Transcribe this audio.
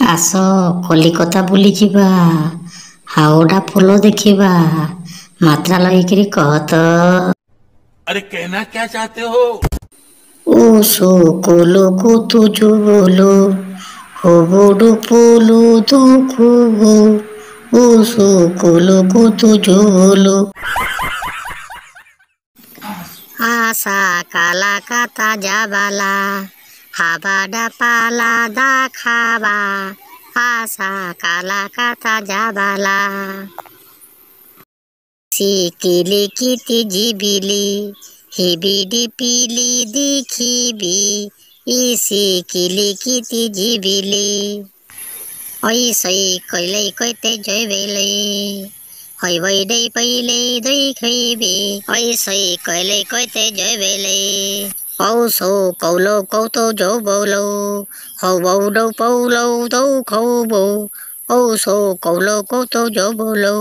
ଆସ କଲିକତା ବୁଲିଯିବା, ହାଓଡ଼ା ପୋଲ ଦେଖିବା। ମାତ୍ରା ଲଗେଇକିରି କହ ତ। अरे कहना क्या चाहते हो? ও সকলকু তুজু বলো, হবডু পুলু দুখুবো। ও সকলকু তুজু বলো। আশা কালা কাতা যাবালা, হাবাডা পালা দা খাবা। আশা কালা কাতা যাবালা। সিকিলি কিতি জিবিলি, হিবিডি পিলি দেখিবি। ইসিকিলি কিতি জিবিলি। ওই সই কইলে কইতে জয়বেলে, হই বই দেই পইলে দই খইবি। ওই সই কইলে কইতে জয়বেলে। ঔ সৌ কৌলো কৌতো যৌ বৌলো, হৌ বৌ দৌ পৌলো দৌ খৌ বৌ। ঔ সৌ কৌলো কৌতো যৌ বৌলো।